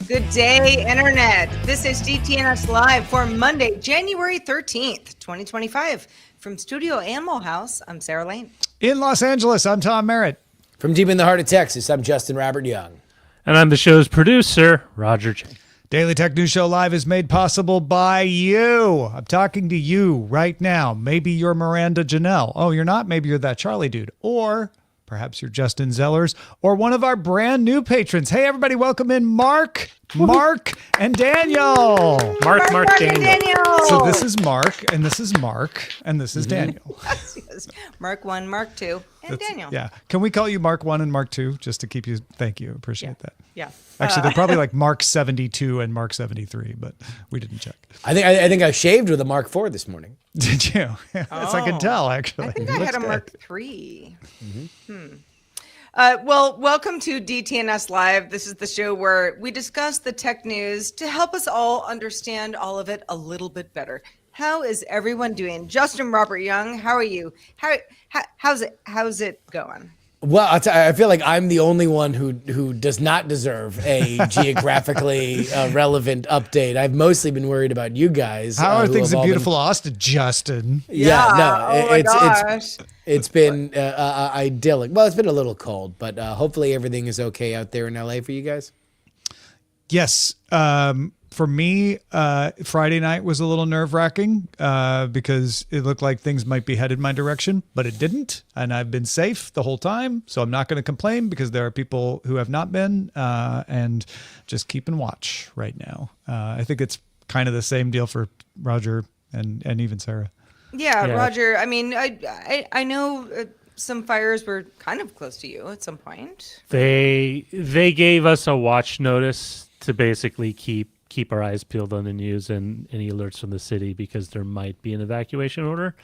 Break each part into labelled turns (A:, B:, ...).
A: Good day, Internet. This is DTNS Live for Monday, January 13th, 2025. From Studio Animal House, I'm Sarah Lane.
B: In Los Angeles, I'm Tom Merritt.
C: From deep in the heart of Texas, I'm Justin Robert Young.
D: And I'm the show's producer, Roger Chang.
B: Daily Tech News Show Live is made possible by you. I'm talking to you right now. Maybe you're Miranda Janelle. Oh, you're not? Maybe you're that Charlie dude. Or perhaps you're Justin Zellers or one of our brand new patrons. Hey, everybody, welcome in Mark, and Daniel.
D: Mark, Daniel.
B: So this is Mark, and this is Mark, and this is Daniel.
A: Yes. Mark 1, Mark 2, and Daniel.
B: Yeah. Can we call you Mark 1 and Mark 2 just to keep you? Thank you. Appreciate that.
A: Yeah.
B: Actually, they're probably like Mark 72 and Mark 73, but we didn't check.
C: I think I shaved with a Mark 4 this morning.
B: Did you? Yes, I can tell, actually.
A: I think I had a Mark 3. Well, welcome to DTNS Live. This is the show where we discuss the tech news to help us all understand all of it a little bit better. How is everyone doing? Justin Robert Young, how are you? How's it going?
C: Well, I feel like I'm the only one who does not deserve a geographically relevant update. I've mostly been worried about you guys.
B: How are things in beautiful Austin, Justin?
C: It's been idyllic. Well, it's been a little cold, but hopefully everything is okay out there in LA for you guys.
B: Yes. For me, Friday night was a little nerve-wracking because it looked like things might be headed my direction, but it didn't. And I've been safe the whole time, so I'm not going to complain because there are people who have not been, and just keep and watch right now. I think it's kind of the same deal for Roger and even Sarah.
A: Yeah, Roger. I mean, I know some fires were kind of close to you at some point.
D: They gave us a watch notice to basically keep our eyes peeled on the news and any alerts from the city because there might be an evacuation order.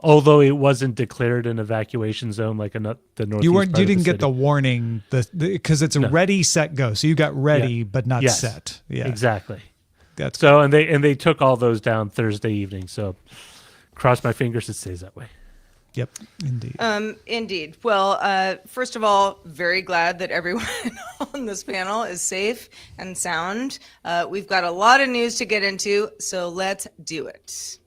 D: Although it wasn't declared an evacuation zone like the northeast.
B: You didn't get the warning because it's a ready, set, go. So you got ready, but not set. Yeah,
D: exactly.
B: That's
D: so, and they took all those down Thursday evening. So, cross my fingers it stays that way.
B: Yep, indeed.
A: Indeed. Well, first of all, very glad that everyone on this panel is safe and sound. We've got a lot of news to get into, so let's do it.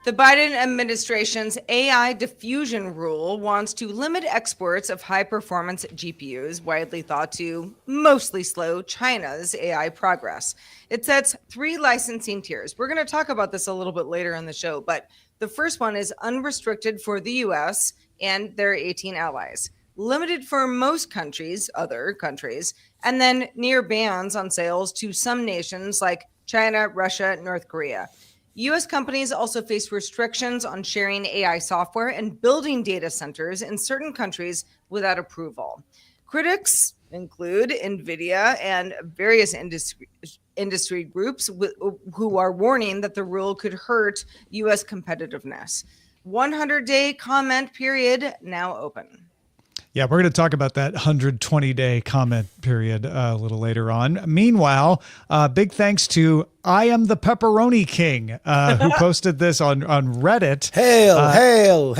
A: The Biden administration's AI diffusion rule wants to limit exports of high-performance GPUs, widely thought to mostly slow China's AI progress. It sets 3 licensing tiers. We're going to talk about this a little bit later in the show, but the first one is unrestricted for the U.S. and their 18 allies, limited for most countries, other countries, and then near bans on sales to some nations like China, Russia, North Korea. U.S. companies also face restrictions on sharing AI software and building data centers in certain countries without approval. Critics include NVIDIA and various industry groups who are warning that the rule could hurt U.S. competitiveness. 100-day comment period now open.
B: Yeah, we're going to talk about that 120-day comment period a little later on. Meanwhile, big thanks to I Am the Pepperoni King, who posted this on Reddit.
C: Hail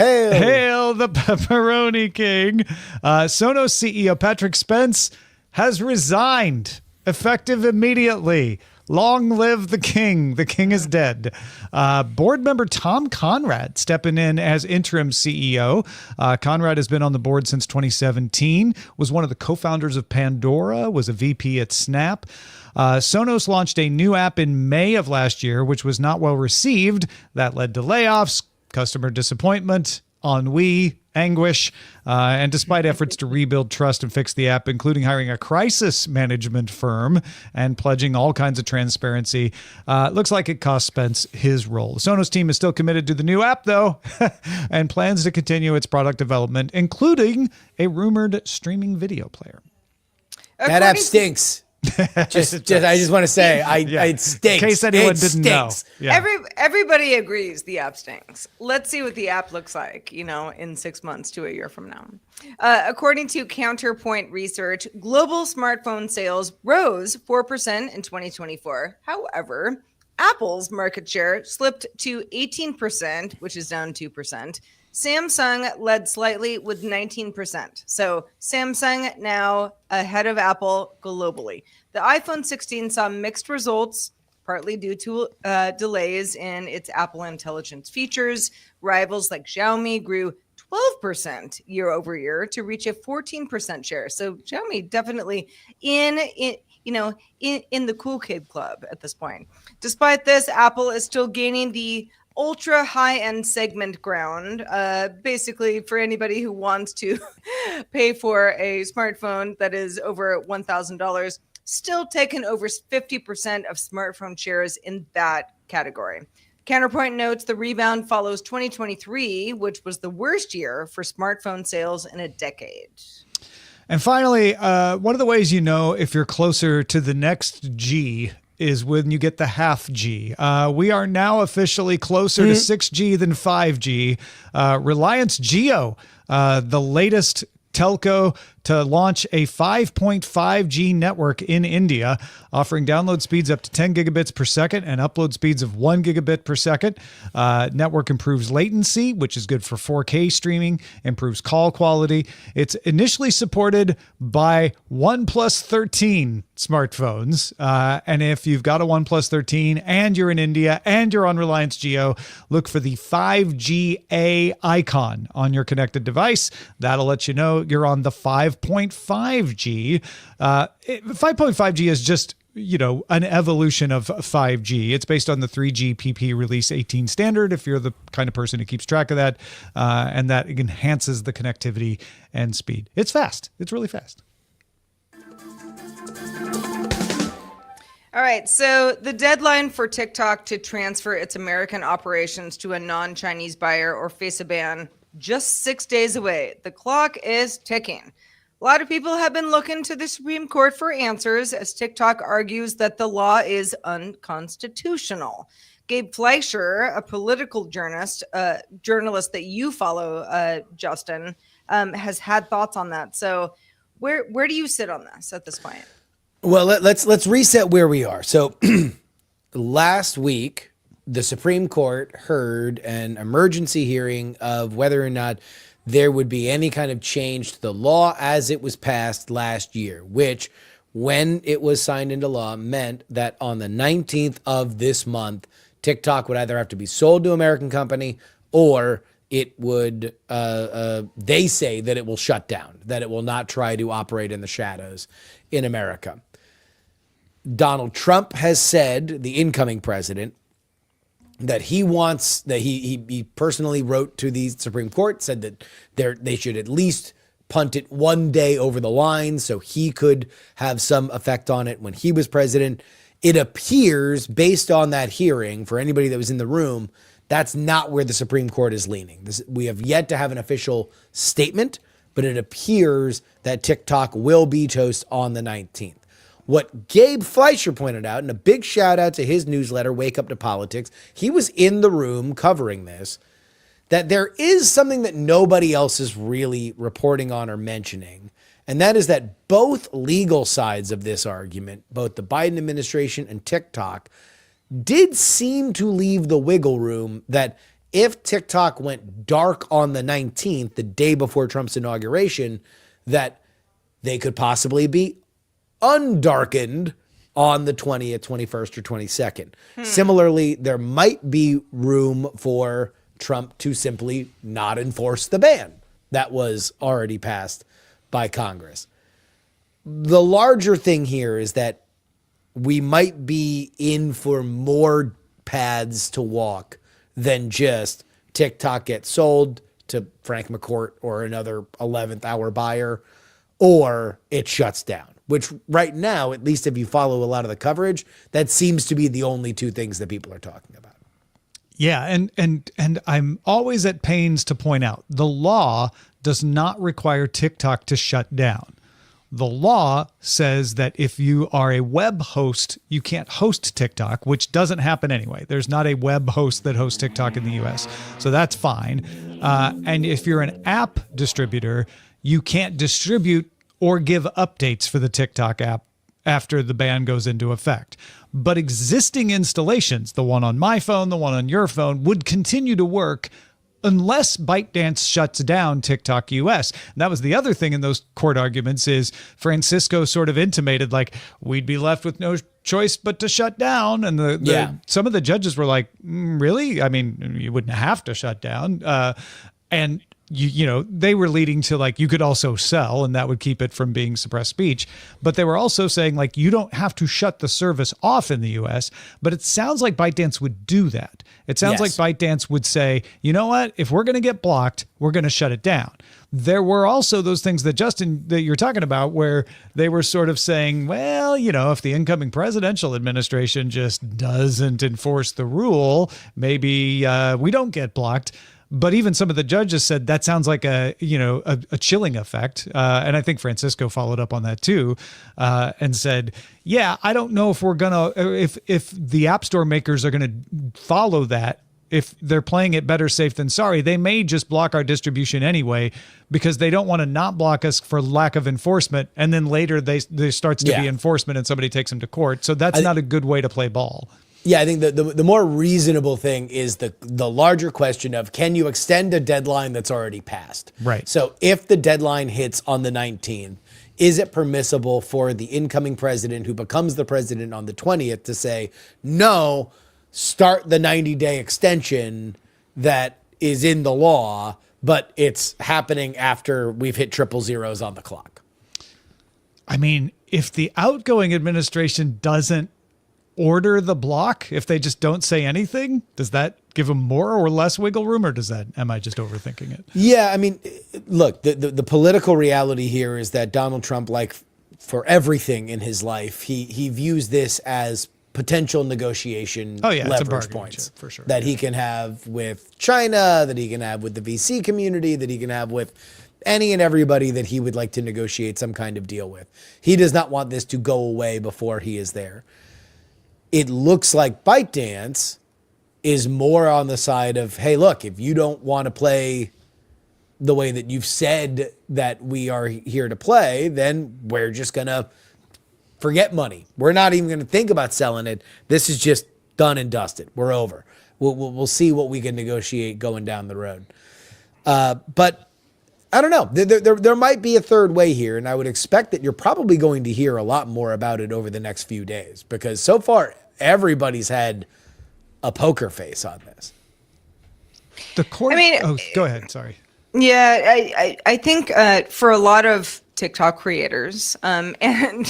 B: the Pepperoni King. Sonos CEO Patrick Spence has resigned, effective immediately. Long live the king. The king is dead. Board member Tom Conrad stepping in as interim CEO. Conrad has been on the board since 2017, was one of the co-founders of Pandora, was a VP at Snap. Sonos launched a new app in May of last year, which was not well received. That led to layoffs, customer disappointment, ennui, anguish, and despite efforts to rebuild trust and fix the app, including hiring a crisis management firm and pledging all kinds of transparency, looks like it cost Spence his role. The Sonos team is still committed to the new app, though, and plans to continue its product development, including a rumored streaming video player.
C: That app stinks. I just want to say, it stinks.
B: In case anyone didn't know.
A: Yeah. Everybody agrees the app stinks. Let's see what the app looks like, in 6 months to a year from now. According to Counterpoint Research, global smartphone sales rose 4% in 2024. However, Apple's market share slipped to 18%, which is down 2%. Samsung led slightly with 19%. So Samsung now ahead of Apple globally. The iPhone 16 saw mixed results, partly due to delays in its Apple Intelligence features. Rivals like Xiaomi grew 12% year over year to reach a 14% share. So Xiaomi definitely in the cool kid club at this point. Despite this, Apple is still gaining the ultra high-end segment ground. Basically, for anybody who wants to pay for a smartphone that is over $1,000, still taking over 50% of smartphone shares in that category. Counterpoint notes the rebound follows 2023, which was the worst year for smartphone sales in a decade.
B: And finally, one of the ways you know if you're closer to the next G is when you get the half G. We are now officially closer to 6G than 5G. Reliance Jio, the latest telco to launch a 5.5G network in India, offering download speeds up to 10 gigabits per second and upload speeds of 1 gigabit per second. Network improves latency, which is good for 4K streaming, improves call quality. It's initially supported by OnePlus 13 smartphones. And if you've got a OnePlus 13 and you're in India and you're on Reliance Jio, look for the 5GA icon on your connected device. That'll let you know you're on the 5.5G. 5.5G is just, an evolution of 5G. It's based on the 3GPP Release 18 standard, if you're the kind of person who keeps track of that, and that enhances the connectivity and speed. It's fast. It's really fast.
A: All right, so the deadline for TikTok to transfer its American operations to a non-Chinese buyer or face a ban, just 6 days away. The clock is ticking. A lot of people have been looking to the Supreme Court for answers as TikTok argues that the law is unconstitutional. Gabe Fleischer, a political journalist that you follow, Justin, has had thoughts on that. So where do you sit on this at this point?
C: Well, let's reset where we are. So last week, the Supreme Court heard an emergency hearing of whether or not there would be any kind of change to the law as it was passed last year, which, when it was signed into law, meant that on the 19th of this month, TikTok would either have to be sold to an American company or it would, they say that it will shut down, that it will not try to operate in the shadows in America. Donald Trump has said, the incoming president, that he wants, that he personally wrote to the Supreme Court, said that they should at least punt it one day over the line so he could have some effect on it when he was president. It appears, based on that hearing, for anybody that was in the room, that's not where the Supreme Court is leaning. We have yet to have an official statement, but it appears that TikTok will be toast on the 19th. What Gabe Fleischer pointed out, and a big shout out to his newsletter, Wake Up to Politics, he was in the room covering this, that there is something that nobody else is really reporting on or mentioning. And that is that both legal sides of this argument, both the Biden administration and TikTok, did seem to leave the wiggle room that if TikTok went dark on the 19th, the day before Trump's inauguration, that they could possibly be undarkened on the 20th, 21st, or 22nd. Similarly, there might be room for Trump to simply not enforce the ban that was already passed by Congress. The larger thing here is that we might be in for more paths to walk than just TikTok gets sold to Frank McCourt or another 11th hour buyer, or it shuts down. Which right now, at least if you follow a lot of the coverage, that seems to be the only two things that people are talking about.
B: Yeah, and I'm always at pains to point out, the law does not require TikTok to shut down. The law says that if you are a web host, you can't host TikTok, which doesn't happen anyway. There's not a web host that hosts TikTok in the US, so that's fine. And if you're an app distributor, you can't distribute or give updates for the TikTok app after the ban goes into effect. But existing installations, the one on my phone, the one on your phone, would continue to work unless ByteDance shuts down TikTok US. And that was the other thing in those court arguments is Francisco sort of intimated like we'd be left with no choice but to shut down. And some of the judges were like, really? I mean, you wouldn't have to shut down. And you know, they were leading to like, you could also sell and that would keep it from being suppressed speech. But they were also saying like, you don't have to shut the service off in the US, but it sounds like ByteDance would do that. It sounds like ByteDance would say, you know what, if we're going to get blocked, we're going to shut it down. There were also those things that Justin, that you're talking about, where they were sort of saying, well, you know, if the incoming presidential administration just doesn't enforce the rule, maybe we don't get blocked. But even some of the judges said that sounds like a chilling effect. And I think Francisco followed up on that too, and said, yeah, I don't know if we're going to, if the app store makers are going to follow that, if they're playing it better safe than sorry, they may just block our distribution anyway, because they don't want to not block us for lack of enforcement. And then later there starts to be enforcement and somebody takes them to court. So that's not a good way to play ball.
C: Yeah, I think the more reasonable thing is the larger question of, can you extend a deadline that's already passed?
B: Right.
C: So if the deadline hits on the 19th, is it permissible for the incoming president who becomes the president on the 20th to say, no, start the 90-day extension that is in the law, but it's happening after we've hit triple zeros on the clock?
B: I mean, if the outgoing administration doesn't order the block, if they just don't say anything, does that give them more or less wiggle room, or am I just overthinking it?
C: Yeah, I mean, look, the political reality here is that Donald Trump, like for everything in his life, he views this as potential negotiation leverage points
B: for sure,
C: that he can have with China, that he can have with the VC community, that he can have with any and everybody that he would like to negotiate some kind of deal with. He does not want this to go away before he is there. It looks like ByteDance is more on the side of, hey, look, if you don't want to play the way that you've said that we are here to play, then we're just going to forget money. We're not even going to think about selling it. This is just done and dusted. We're over. We'll see what we can negotiate going down the road. But I don't know. There might be a third way here, and I would expect that you're probably going to hear a lot more about it over the next few days, because so far everybody's had a poker face on this.
B: The court. I mean, go ahead. Sorry.
A: Yeah, I think for a lot of TikTok creators, and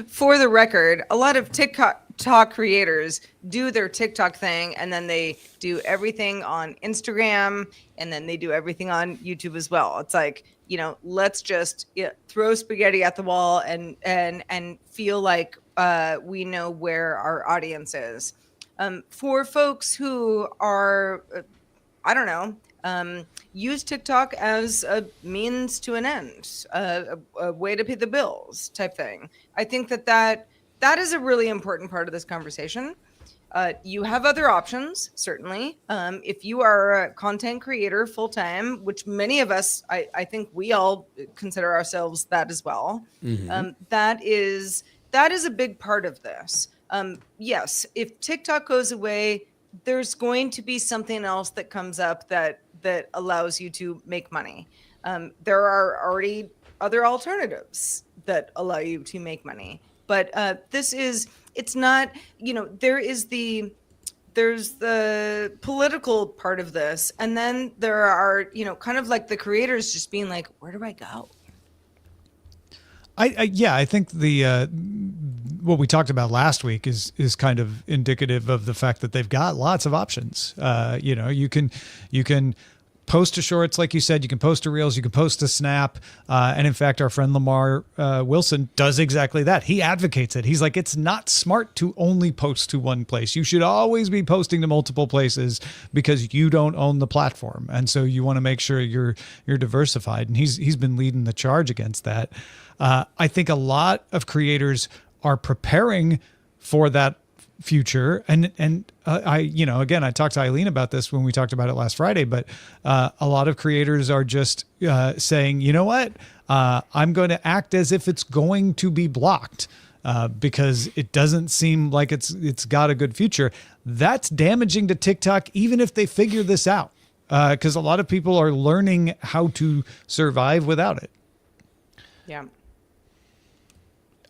A: for the record, a lot of TikTok creators do their TikTok thing, and then they do everything on Instagram, and then they do everything on YouTube as well. It's like, let's just throw spaghetti at the wall and feel like we know where our audience is. For folks who are, I don't know, use TikTok as a means to an end, a way to pay the bills type thing. I think that is a really important part of this conversation. You have other options, certainly. If you are a content creator full-time, which many of us, I think we all consider ourselves that as well. Mm-hmm. That is a big part of this. Yes, if TikTok goes away, there's going to be something else that comes up that allows you to make money. There are already other alternatives that allow you to make money. But it's not, there's the political part of this. And then there are, kind of like the creators just being like, where do I go?
B: I think what we talked about last week is kind of indicative of the fact that they've got lots of options. You can post to Shorts, like you said, you can post to Reels, you can post to Snap. And in fact, our friend Lamar Wilson does exactly that. He advocates it. He's like, it's not smart to only post to one place. You should always be posting to multiple places because you don't own the platform. And so you want to make sure you're diversified. And he's been leading the charge against that. I think a lot of creators are preparing for that future. And I talked to Eileen about this when we talked about it last Friday, but a lot of creators are just saying, you know what, I'm going to act as if it's going to be blocked because it doesn't seem like it's got a good future. That's damaging to TikTok, even if they figure this out. because a lot of people are learning how to survive without it.
A: Yeah.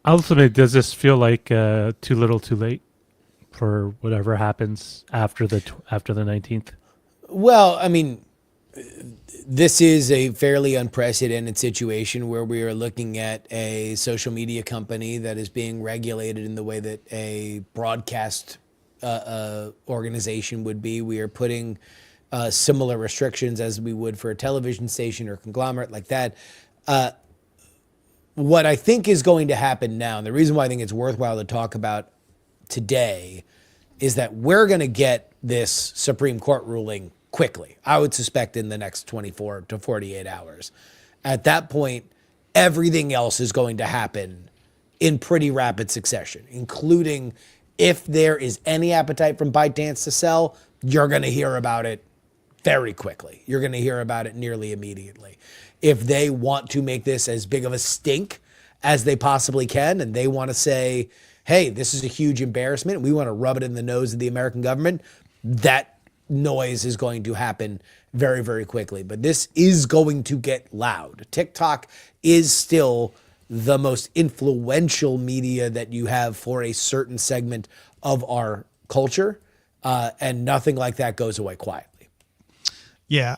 D: Ultimately, does this feel like too little, too late for whatever happens after the 19th?
C: Well, I mean, this is a fairly unprecedented situation where we are looking at a social media company that is being regulated in the way that a broadcast organization would be. We are putting similar restrictions as we would for a television station or conglomerate like that. What I think is going to happen now, and the reason why I think it's worthwhile to talk about today, is that we're going to get this Supreme Court ruling quickly. I would suspect in the next 24 to 48 hours. At that point, everything else is going to happen in pretty rapid succession, including if there is any appetite from ByteDance to sell, you're going to hear about it very quickly. You're going to hear about it nearly immediately. If they want to make this as big of a stink as they possibly can, and they want to say, hey, this is a huge embarrassment, we want to rub it in the nose of the American government, that noise is going to happen very, very quickly. But this is going to get loud. TikTok is still the most influential media that you have for a certain segment of our culture, and nothing like that goes away quietly.
B: Yeah,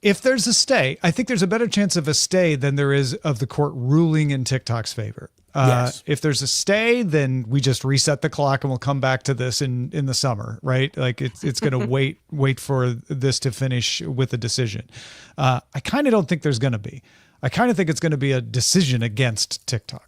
B: if there's a stay, I think there's a better chance of a stay than there is of the court ruling in TikTok's favor.
C: Yes.
B: If there's a stay, then we just reset the clock and we'll come back to this in the summer, right? Like it's going to wait for this to finish with a decision. I kind of don't think there's going to be. I kind of think it's going to be a decision against TikTok.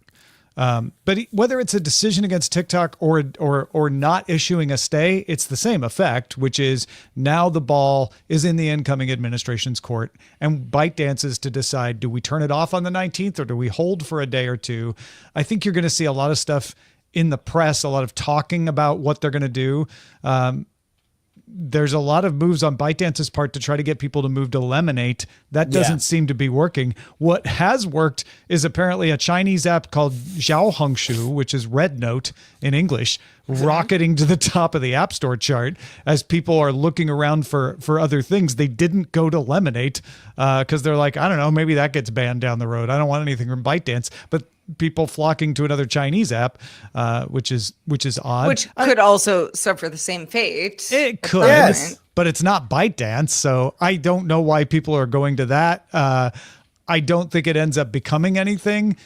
B: But whether it's a decision against TikTok or not issuing a stay, it's the same effect, which is now the ball is in the incoming administration's court, and ByteDance is to decide, do we turn it off on the 19th or do we hold for a day or two? I think you're going to see a lot of stuff in the press, a lot of talking about what they're going to do. There's a lot of moves on ByteDance's part to try to get people to move to Lemonade. That doesn't seem to be working. What has worked is apparently a Chinese app called Xiaohongshu, which is Red Note in English, rocketing to the top of the App Store chart as people are looking around for other things. They didn't go to Lemonade because they're like, I don't know, maybe that gets banned down the road. I don't want anything from ByteDance. But people flocking to another Chinese app, which is odd.
A: Which could also suffer the same fate.
B: It could,
C: Yes.
B: but it's not ByteDance, so I don't know why people are going to that. I don't think it ends up becoming anything,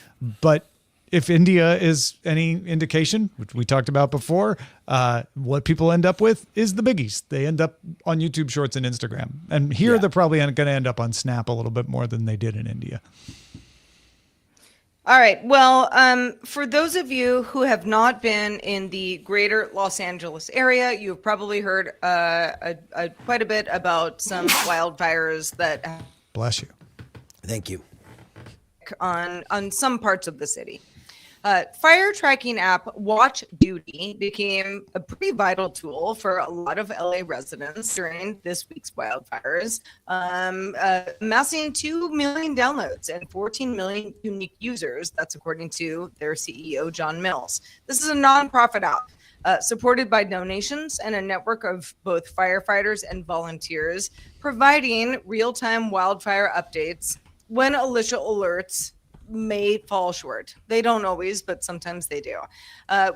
B: but if India is any indication, which we talked about before, what people end up with is the biggies. They end up on YouTube Shorts and Instagram. And here they're probably going to end up on Snap a little bit more than they did in India.
A: All right. Well, for those of you who have not been in the greater Los Angeles area, you've probably heard quite a bit about some wildfires that
B: Bless you.
C: Thank you.
A: on some parts of the city. Fire tracking app Watch Duty became a pretty vital tool for a lot of LA residents during this week's wildfires, amassing 2 million downloads and 14 million unique users. That's according to their CEO, John Mills. This is a nonprofit app supported by donations and a network of both firefighters and volunteers, providing real-time wildfire updates when militia alerts may fall short. They don't always, but sometimes they do.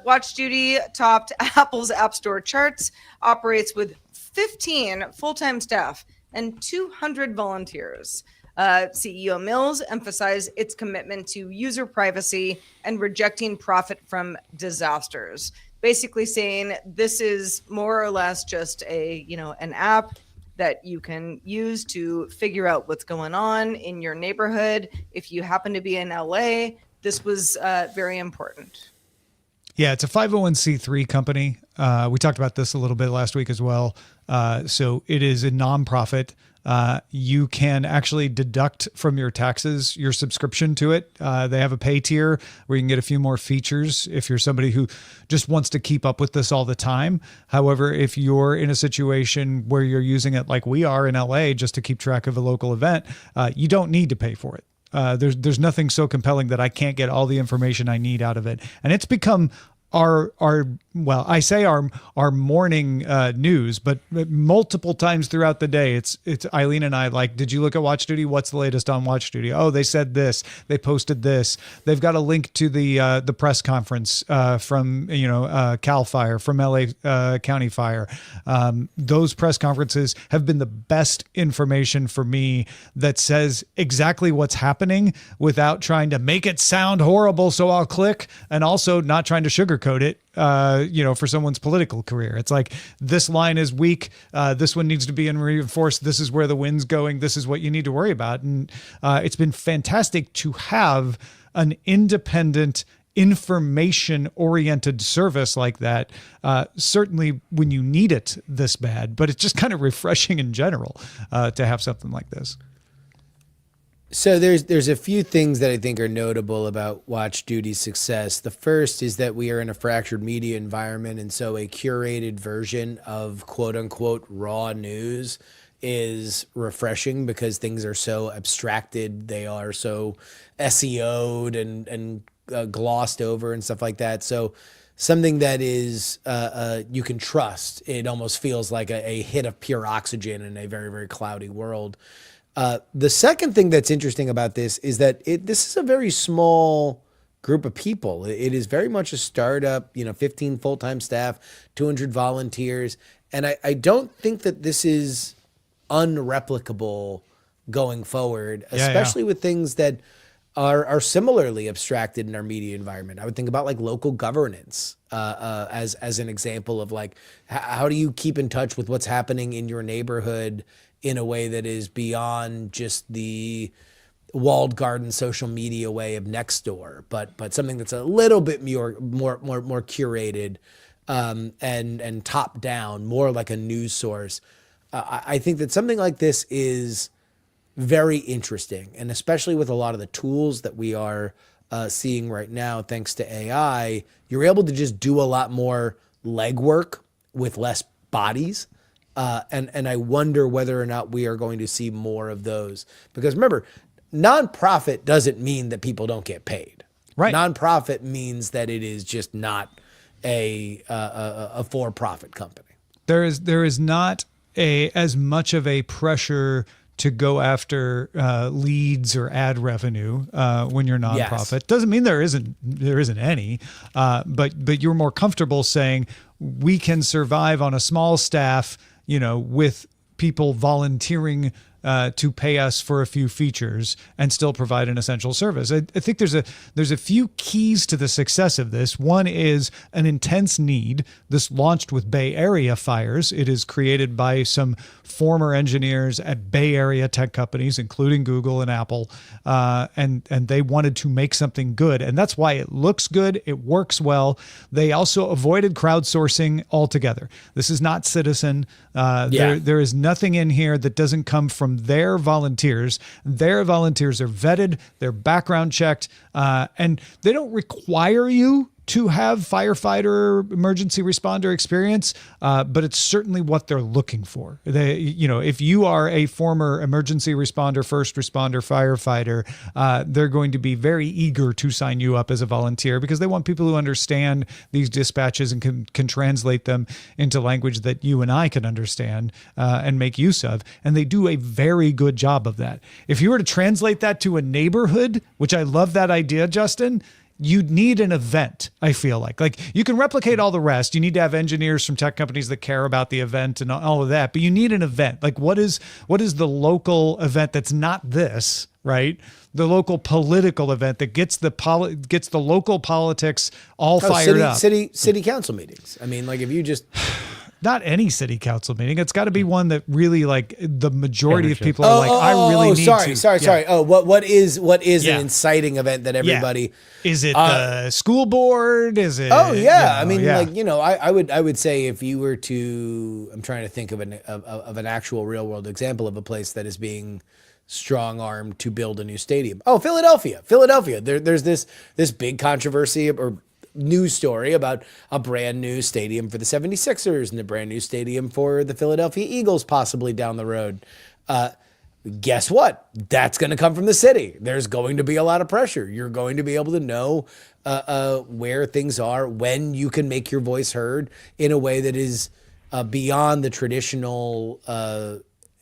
A: Watch Duty topped Apple's App Store charts, operates with 15 full-time staff and 200 volunteers. CEO Mills emphasized its commitment to user privacy and rejecting profit from disasters, basically saying this is more or less just an app that you can use to figure out what's going on in your neighborhood. If you happen to be in LA, this was very important.
B: Yeah, it's a 501c3 company. We talked about this a little bit last week as well. So it is a nonprofit. You can actually deduct from your taxes your subscription to it. They have a pay tier where you can get a few more features if you're somebody who just wants to keep up with this all the time. However, if you're in a situation where you're using it like we are in LA just to keep track of a local event, you don't need to pay for it. There's nothing so compelling that I can't get all the information I need out of it. And it's become our well, I say our morning news, but multiple times throughout the day, it's Eileen and I like, did you look at Watch Duty? What's the latest on Watch Duty? Oh, they said this, they posted this. They've got a link to the press conference from Cal Fire, from LA County Fire. Those press conferences have been the best information for me that says exactly what's happening without trying to make it sound horrible. So I'll click, and also not trying to sugarcoat it, for someone's political career. It's like, this line is weak. This one needs to be reinforced. This is where the wind's going. This is what you need to worry about. And it's been fantastic to have an independent, information-oriented service like that, certainly when you need it this bad, but it's just kind of refreshing in general to have something like this.
C: So there's a few things that I think are notable about Watch Duty's success. The first is that we are in a fractured media environment, and so a curated version of quote unquote raw news is refreshing because things are so abstracted, they are so SEO'd and glossed over and stuff like that. So something that is you can trust. It almost feels like a hit of pure oxygen in a very, very cloudy world. The second thing that's interesting about this is that this is a very small group of people. It is very much a startup, 15 full-time staff, 200 volunteers. And I don't think that this is unreplicable going forward, especially with things that are similarly abstracted in our media environment. I would think about like local governance as an example of like, how do you keep in touch with what's happening in your neighborhood in a way that is beyond just the walled garden social media way of Nextdoor, but something that's a little bit more curated and top down, more like a news source. I think that something like this is very interesting, and especially with a lot of the tools that we are seeing right now, thanks to AI, you're able to just do a lot more legwork with less bodies. And I wonder whether or not we are going to see more of those. Because remember, nonprofit doesn't mean that people don't get paid.
B: Right.
C: Nonprofit means that it is just not a for-profit company.
B: There is not as much of a pressure to go after leads or ad revenue when you're nonprofit.
C: Yes.
B: Doesn't mean there isn't any, but you're more comfortable saying we can survive on a small staff, with people volunteering to pay us for a few features and still provide an essential service. I think there's a few keys to the success of this. One is an intense need. This launched with Bay Area fires. It is created by some former engineers at Bay Area tech companies, including Google and Apple, and they wanted to make something good. And that's why it looks good. It works well. They also avoided crowdsourcing altogether. This is not Citizen. There is nothing in here that doesn't come from their volunteers. Their volunteers are vetted, they're background checked, and they don't require you to have firefighter, emergency responder experience, but it's certainly what they're looking for. If you are a former emergency responder, first responder, firefighter, they're going to be very eager to sign you up as a volunteer because they want people who understand these dispatches and can translate them into language that you and I can understand and make use of. And they do a very good job of that. If you were to translate that to a neighborhood, which I love that idea, Justin, you'd need an event, I feel like. Like, you can replicate all the rest. You need to have engineers from tech companies that care about the event and all of that, but you need an event. Like, what is the local event that's not this, right? The local political event that gets the local politics all fired up.
C: City council meetings. I mean, like, if you just...
B: Not any city council meeting. It's got to be one that really, like, the majority of people are I really need to.
C: Sorry. Oh, what is an inciting event that everybody?
B: Is it the school board? Is it?
C: Oh yeah. I mean, I would say if you were to, I'm trying to think of an actual real world example of a place that is being strong armed to build a new stadium. Oh, Philadelphia. There's this big controversy or news story about a brand new stadium for the 76ers and a brand new stadium for the Philadelphia Eagles possibly down the road. guess what? That's going to come from the city. There's going to be a lot of pressure. You're going to be able to know where things are, when you can make your voice heard in a way that is beyond the traditional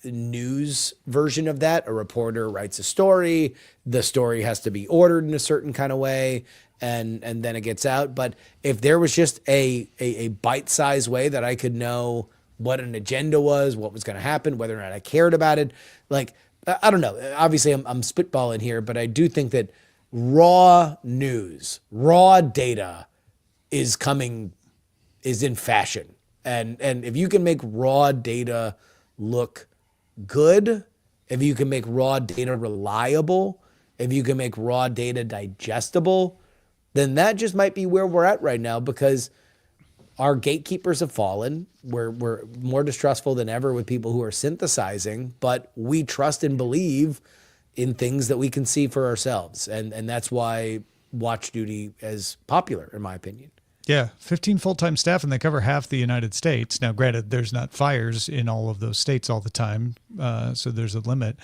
C: news version of that. A reporter writes a story. The story has to be ordered in a certain kind of way, and then it gets out. But if there was just a bite-sized way that I could know what an agenda was, what was going to happen, whether or not I cared about it, like, I don't know. Obviously, I'm spitballing here, but I do think that raw news, raw data is in fashion. And if you can make raw data look good, if you can make raw data reliable, if you can make raw data digestible, then that just might be where we're at right now, because our gatekeepers have fallen. We're more distrustful than ever with people who are synthesizing, but we trust and believe in things that we can see for ourselves. And that's why Watch Duty is popular, in my opinion.
B: Yeah, 15 full-time staff, and they cover half the United States. Now, granted, there's not fires in all of those states all the time, so there's a limit.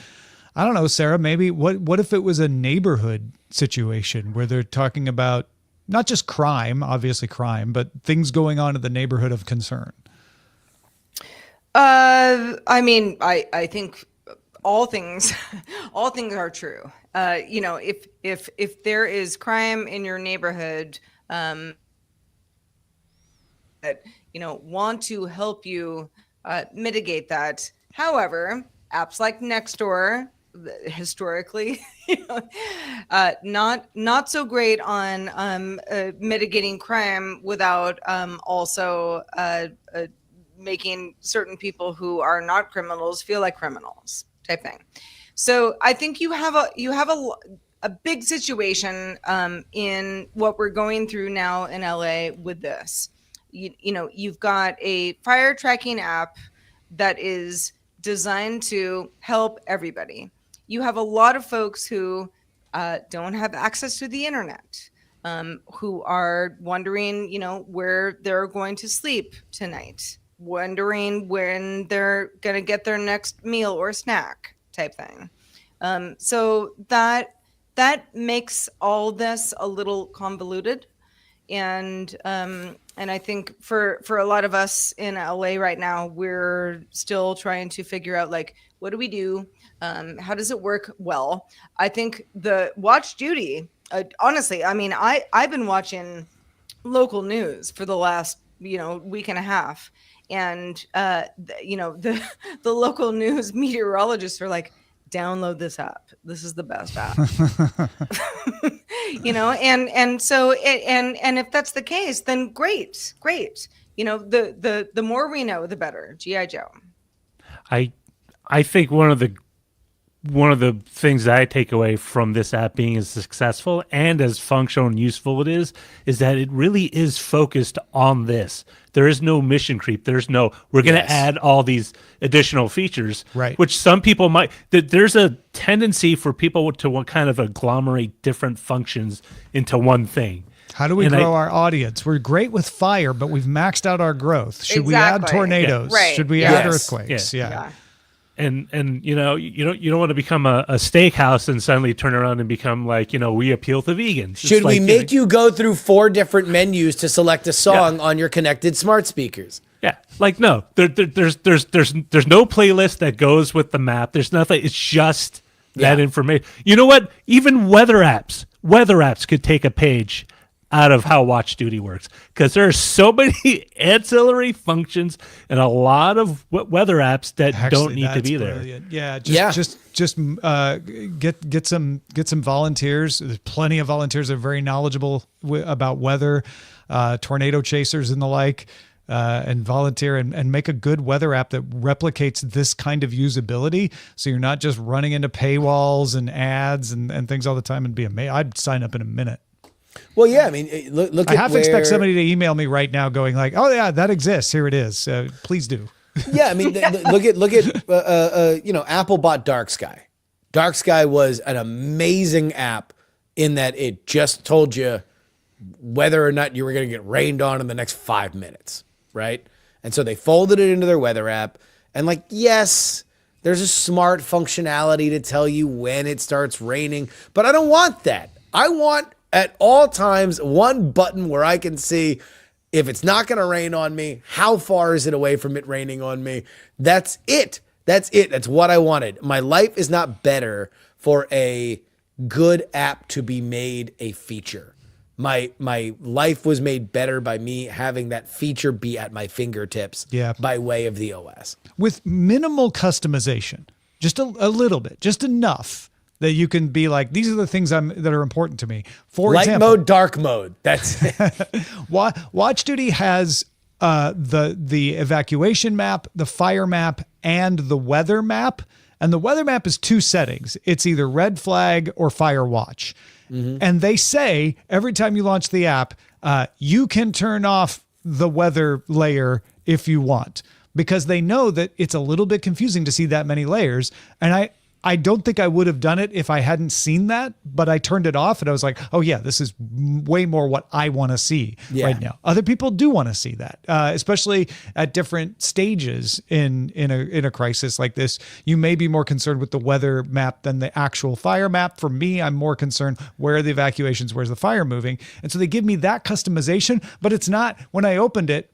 B: I don't know, Sarah, maybe what if it was a neighborhood situation where they're talking about not just crime, obviously crime, but things going on in the neighborhood of concern?
A: I mean, I think all things are true. If there is crime in your neighborhood, that want to help you mitigate that. However, apps like Nextdoor, historically, not so great on mitigating crime without also making certain people who are not criminals feel like criminals, type thing. So I think you have a big situation in what we're going through now in LA with this. You've got a fire tracking app that is designed to help everybody. You have a lot of folks who don't have access to the internet, who are wondering, where they're going to sleep tonight, wondering when they're going to get their next meal or snack, type thing. So that makes all this a little convoluted. And I think for a lot of us in LA right now, we're still trying to figure out, like, what do we do? How does it work? Well, I think the Watch Duty, honestly, I mean, I've been watching local news for the last, week and a half. And, the local news meteorologists are like, download this app. This is the best app. And so if that's the case, then great. The more we know, the better. G.I. Joe.
D: I think one of the things that I take away from this app being as successful and as functional and useful it is that it really is focused on this. There is no mission creep. We're going to add all these additional features,
B: right?
D: Which some people might, there's a tendency for people to kind of agglomerate different functions into one thing.
B: How do we grow our audience? We're great with fire, but we've maxed out our growth. Should we add tornadoes?
A: Yeah. Right.
B: Should we add earthquakes?
D: Yeah. And you don't want to become a steakhouse and suddenly turn around and become like, we appeal to vegans.
C: Should we make you go through 4 different menus to select a song on your connected smart speakers?
D: Yeah, like no, there's no playlist that goes with the map. There's nothing. It's just that information. You know what? Even weather apps could take a page out of how Watch Duty works, because there are so many ancillary functions and a lot of weather apps that don't need to be
B: brilliant. There. Yeah, just get some volunteers. There's plenty of volunteers that are very knowledgeable about weather, tornado chasers and the like, and volunteer and make a good weather app that replicates this kind of usability. So you're not just running into paywalls and ads and things all the time and be amazed. I'd sign up in a minute.
C: Well, yeah, I mean, look.
B: I have to expect somebody to email me right now, going like, "Oh yeah, that exists. Here it is. Please do."
C: Yeah, I mean, look at Apple bought Dark Sky. Dark Sky was an amazing app in that it just told you whether or not you were going to get rained on in the next 5 minutes, right? And so they folded it into their weather app, and yes, There's a smart functionality to tell you when it starts raining, but I don't want that. I want at all times one button where I can see if it's not going to rain on me, how far is it away from it raining on me? That's it. That's it. That's what I wanted. My life is not better for a good app to be made a feature. My life was made better by me having that feature be at my fingertips by way of the OS.
B: With minimal customization, just a little bit, just enough that you can be like, these are the things that are important to me. For
C: Light
B: example,
C: mode, dark mode. That's it.
B: Watch Duty has the evacuation map, the fire map, and the weather map. And the weather map is 2 settings. It's either red flag or fire watch. And they say every time you launch the app, you can turn off the weather layer if you want, because they know that it's a little bit confusing to see that many layers. And I don't think I would have done it if I hadn't seen that, but I turned it off and I was like, oh yeah, this is way more what I want to see right now. Other people do want to see that, especially at different stages in a crisis like this. You may be more concerned with the weather map than the actual fire map. For me, I'm more concerned, where are the evacuations? Where's the fire moving? And so they give me that customization, but it's not, when I opened it,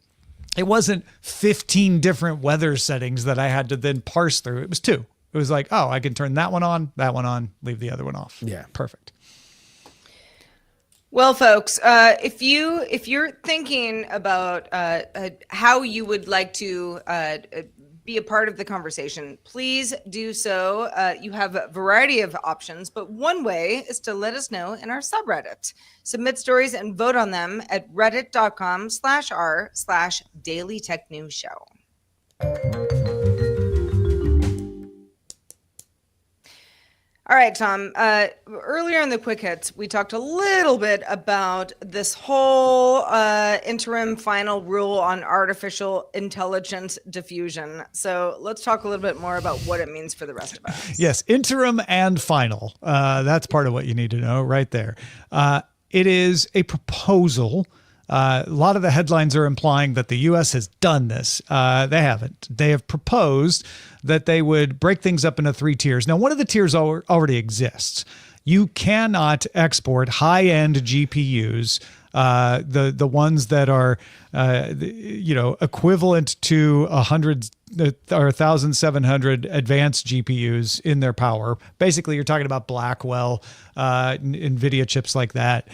B: it wasn't 15 different weather settings that I had to then parse through. It was 2. It was like, oh, I can turn that one on, leave the other one off.
C: Yeah.
B: Perfect.
A: Well, folks, if you're thinking about how you would like to be a part of the conversation, please do so. You have a variety of options, but one way is to let us know in our subreddit. Submit stories and vote on them at reddit.com/r/Daily Tech News Show. All right, Tom. Earlier in the quick hits, we talked a little bit about this whole interim final rule on artificial intelligence diffusion. So let's talk a little bit more about what it means for the rest of us.
B: Yes, interim and final. That's part of what you need to know right there. It is a proposal. A lot of the headlines are implying that the U.S. has done this. They haven't. They have proposed that they would break things up into 3 tiers. Now, one of the tiers already exists. You cannot export high-end GPUs, the ones that are, equivalent to 100 or 1,700 advanced GPUs in their power. Basically, you're talking about Blackwell, NVIDIA chips like that.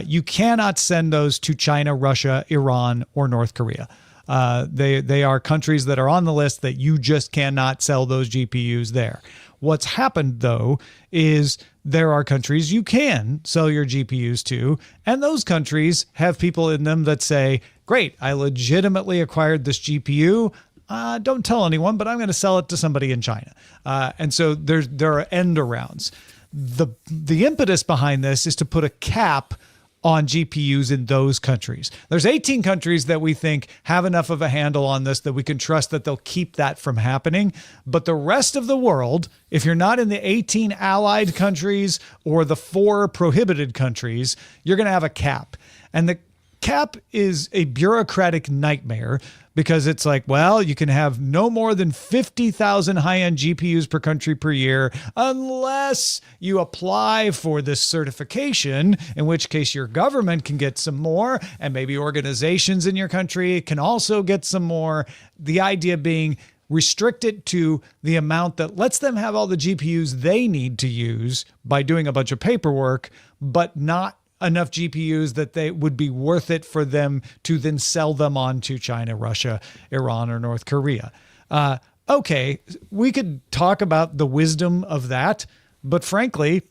B: You cannot send those to China, Russia, Iran, or North Korea. They are countries that are on the list that you just cannot sell those GPUs there. What's happened, though, is there are countries you can sell your GPUs to, and those countries have people in them that say, great, I legitimately acquired this GPU. Don't tell anyone, but I'm going to sell it to somebody in China. And so there are end arounds. The impetus behind this is to put a cap on GPUs in those countries. There's 18 countries that we think have enough of a handle on this that we can trust that they'll keep that from happening. But the rest of the world, if you're not in the 18 allied countries or the 4 prohibited countries, you're going to have a cap. And the cap is a bureaucratic nightmare because it's like, well, you can have no more than 50,000 high-end GPUs per country per year unless you apply for this certification, in which case your government can get some more, and maybe organizations in your country can also get some more. The idea being restrict it to the amount that lets them have all the GPUs they need to use by doing a bunch of paperwork, but not enough GPUs that they would be worth it for them to then sell them on to China, Russia, Iran, or North Korea. Okay, we could talk about the wisdom of that, but frankly,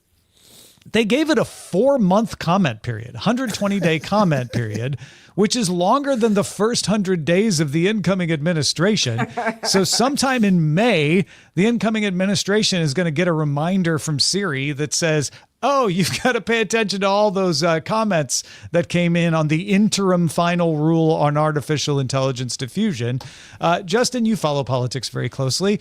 B: they gave it a 4-month comment period, 120-day comment period, which is longer than the first 100 days of the incoming administration. So sometime in May, the incoming administration is going to get a reminder from Siri that says, oh, you've got to pay attention to all those comments that came in on the interim final rule on artificial intelligence diffusion. Justin, you follow politics very closely.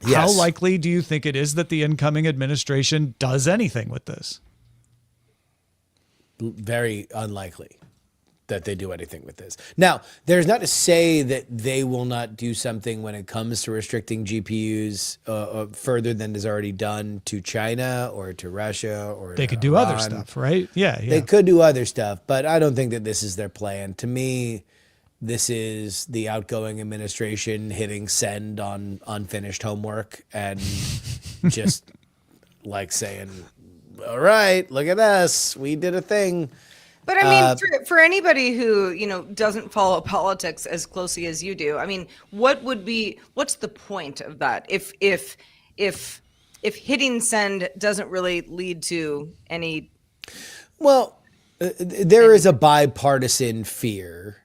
B: Yes. How likely do you think it is that the incoming administration does anything with this?
C: Very unlikely. that they do anything with this. Now, there's not to say that they will not do something when it comes to restricting GPUs further than is already done to China or to Russia or
B: They
C: to
B: could do other
C: Iran.
B: stuff, right? Yeah.
C: They could do other stuff, but I don't think that this is their plan. To me, this is the outgoing administration hitting send on unfinished homework and just like saying, all right, look at us. We did a thing.
A: But I mean, for anybody who, doesn't follow politics as closely as you do, I mean, what's the point of that? If hitting send doesn't really lead to any.
C: Well, there is a bipartisan fear.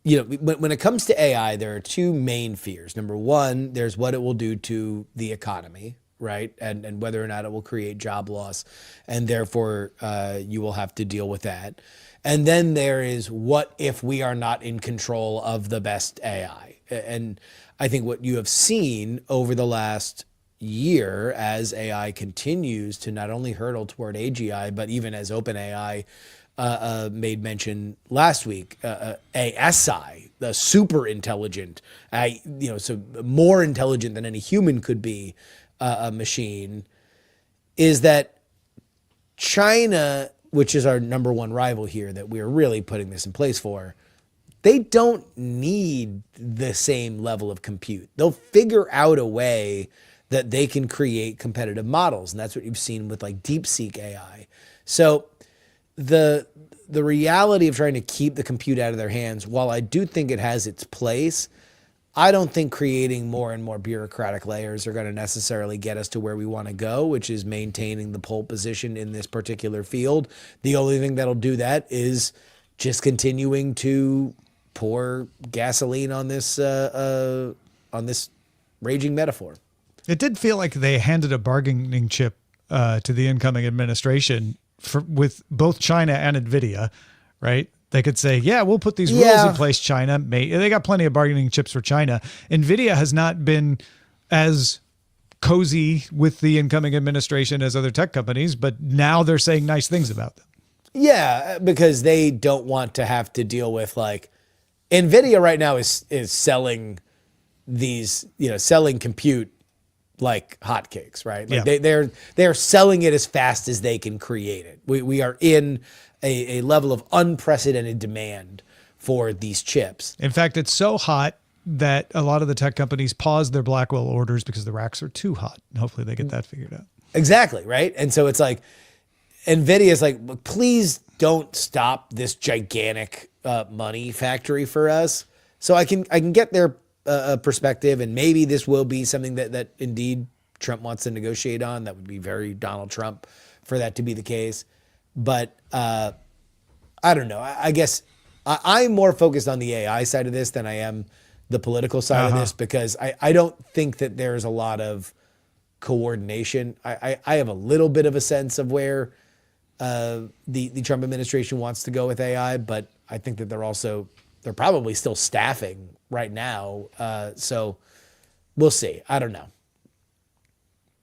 C: When it comes to AI, there are two main fears. Number one, there's what it will do to the economy, right? And whether or not it will create job loss. And therefore, you will have to deal with that. And then there is what if we are not in control of the best AI? And I think what you have seen over the last year as AI continues to not only hurtle toward AGI, but even as OpenAI made mention last week, ASI, the super intelligent, so more intelligent than any human could be, a machine, is that China, which is our number one rival here, that we're really putting this in place for, they don't need the same level of compute. They'll figure out a way that they can create competitive models. And that's what you've seen with like DeepSeek AI. So the reality of trying to keep the compute out of their hands, while I do think it has its place, I don't think creating more and more bureaucratic layers are going to necessarily get us to where we want to go, which is maintaining the pole position in this particular field. The only thing that'll do that is just continuing to pour gasoline on this raging metaphor.
B: It did feel like they handed a bargaining chip to the incoming administration with both China and NVIDIA, right? They could say, yeah, we'll put these rules in place, China. They got plenty of bargaining chips for China. NVIDIA has not been as cozy with the incoming administration as other tech companies, but now they're saying nice things about them.
C: Yeah, because they don't want to have to deal with like NVIDIA right now is selling these, selling compute like hotcakes, right? Like they're selling it as fast as they can create it. We are in a level of unprecedented demand for these chips.
B: In fact, it's so hot that a lot of the tech companies paused their Blackwell orders because the racks are too hot. And hopefully they get that figured out.
C: Exactly, right? And so it's like NVIDIA is like, please don't stop this gigantic money factory for us. So I can get their perspective, and maybe this will be something that indeed Trump wants to negotiate on. That would be very Donald Trump for that to be the case. But I don't know. I guess I'm more focused on the AI side of this than I am the political side of this, because I don't think that there's a lot of coordination. I have a little bit of a sense of where the Trump administration wants to go with AI, but I think that they're probably still staffing right now. So we'll see. I don't know.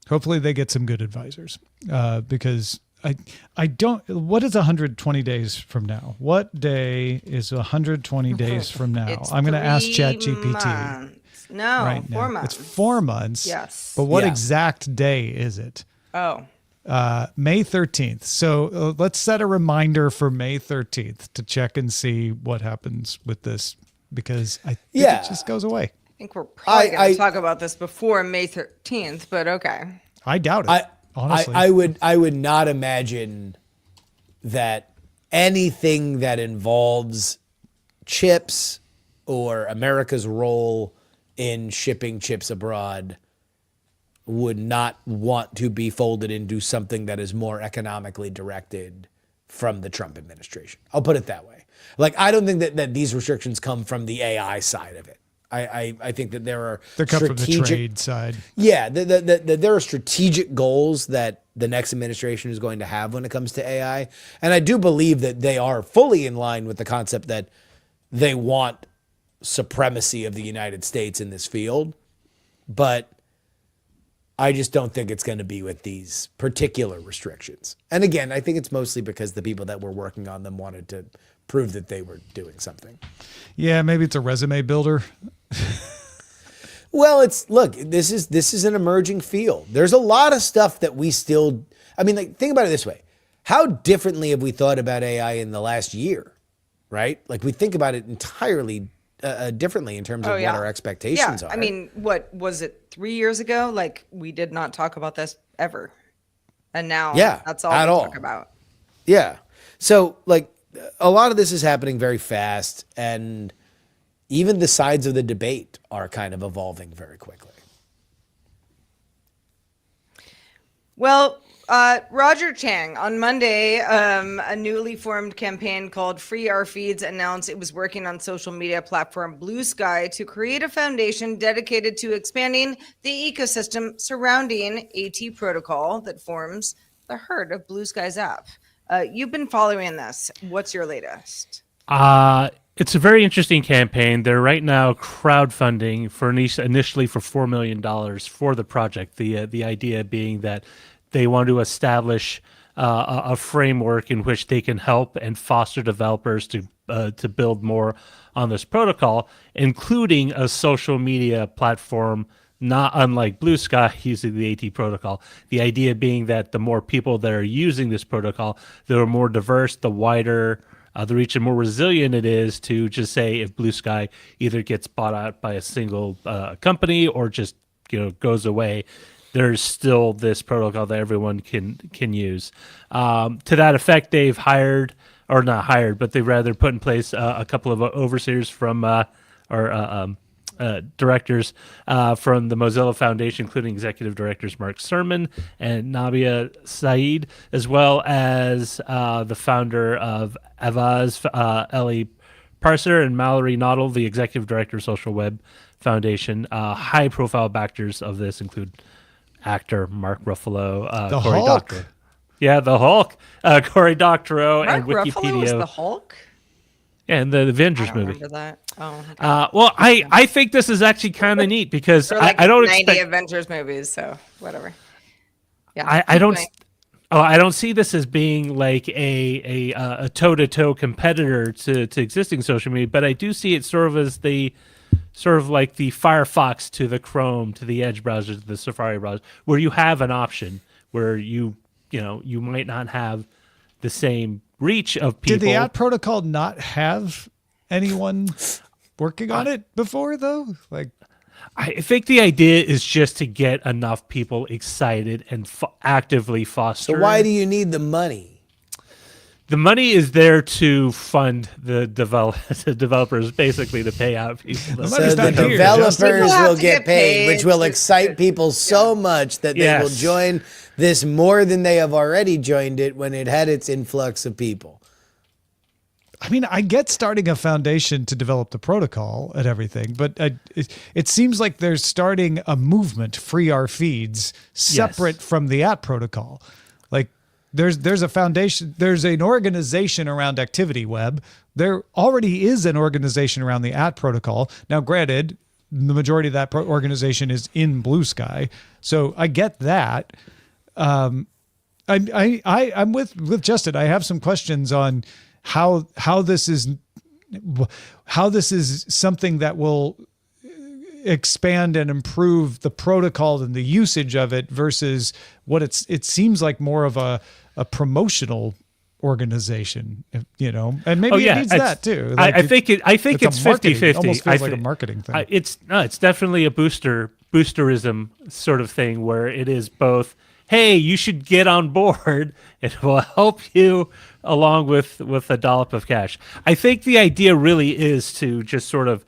B: Hopefully they get some good advisors, because I don't, what is 120 days from now? What day is 120 days from now?
A: It's
B: I'm going to ask
A: 3
B: ChatGPT.
A: months. No,
B: right
A: 4
B: now.
A: months.
B: It's 4 months.
A: Yes.
B: But what
C: Yeah.
B: exact day is it?
A: Oh.
B: May 13th. So let's set a reminder for May 13th to check and see what happens with this, because I think it just goes away.
A: I think we're probably going to talk about this before May 13th, but okay.
B: I doubt it. Honestly.
C: I would not imagine that anything that involves chips or America's role in shipping chips abroad would not want to be folded into something that is more economically directed from the Trump administration. I'll put it that way. Like, I don't think that these restrictions come from the AI side of it. I think that there
B: come from the trade side.
C: Yeah, there are strategic goals that the next administration is going to have when it comes to AI. And I do believe that they are fully in line with the concept that they want supremacy of the United States in this field. But I just don't think it's going to be with these particular restrictions. And again, I think it's mostly because the people that were working on them wanted to prove that they were doing something.
B: Yeah, maybe it's a resume builder.
C: Well, this is an emerging field. There's a lot of stuff that we still, I mean, like, think about it this way. How differently have we thought about AI in the last year, right? Like, we think about it entirely differently in terms of what our expectations are.
A: I mean, what was it 3 years ago? Like, we did not talk about this ever. And now that's all we talk about.
C: Yeah. So, like, a lot of this is happening very fast, and even the sides of the debate are kind of evolving very quickly.
A: Well, Roger Chang on Monday, a newly formed campaign called Free Our Feeds announced it was working on social media platform Blue Sky to create a foundation dedicated to expanding the ecosystem surrounding AT protocol that forms the heart of Blue Sky's app. You've been following this. What's your latest?
D: It's a very interesting campaign. They're right now crowdfunding for initially for $4 million for the project. The idea being that they want to establish a framework in which they can help and foster developers to build more on this protocol, including a social media platform not unlike Blue Sky using the AT protocol. The idea being that the more people that are using this protocol, the more diverse, the wider the reach, and more resilient it is to just say if Blue Sky either gets bought out by a single company or just goes away, there's still this protocol that everyone can use. To that effect, they've hired, or not hired, but they've rather put in place a couple of overseers from directors from the Mozilla Foundation, including executive directors Mark Sermon and Nabia Saeed, as well as the founder of Avaz, Ellie Parser, and Mallory Noddle, the executive director of Social Web Foundation. High-profile backers of this include actor Mark Ruffalo,
B: the
D: Cory
B: Hulk.
D: Doctorow. Yeah, the Hulk, Cory Doctorough,
A: Mark
D: and Wikipedia.
A: Ruffalo was the Hulk?
D: Yeah, in the Avengers
A: I don't
D: movie.
A: remember that. Oh, okay.
D: Well, I think this is actually kind of neat because
A: There are like
D: I don't
A: 90
D: expect.
A: Avengers movies, so whatever. Yeah,
D: I don't.
A: keep going.
D: I don't see this as being like a toe-to-toe competitor to existing social media, but I do see it sort of as like the Firefox to the Chrome to the Edge browser to the Safari browser, where you have an option where you might not have the same reach of people.
B: Did the app protocol not have anyone working on it before, though? Like,
D: I think the idea is just to get enough people excited and actively foster.
C: So why do you need the money?
D: The money is there to fund the developers, basically to pay out people.
B: The
C: So
B: money's
C: the
B: not here,
C: developers
A: People have
C: will
A: to
C: get
A: get
C: paid, which will
A: paid.
C: excite people so much that they will
D: Yes.
C: join this more than they have already joined it when it had its influx of people.
B: I mean, I get starting a foundation to develop the protocol and everything, but it seems like they're starting a movement, Free Our Feeds, separate from the app protocol. Like, there's a foundation, there's an organization around Activity Web. There already is an organization around the app protocol. Now, granted, the majority of that organization is in Blue Sky, so I get that. I'm with Justin. I have some questions on how this is something that will expand and improve the protocol and the usage of it versus what it seems like more of a promotional organization, and maybe it needs that too. Like
D: I think it's
B: a marketing-
D: 50-50.
B: almost feels like a marketing thing.
D: It's definitely a boosterism sort of thing where it is both, hey, you should get on board. It will help you along with a dollop of cash. I think the idea really is to just sort of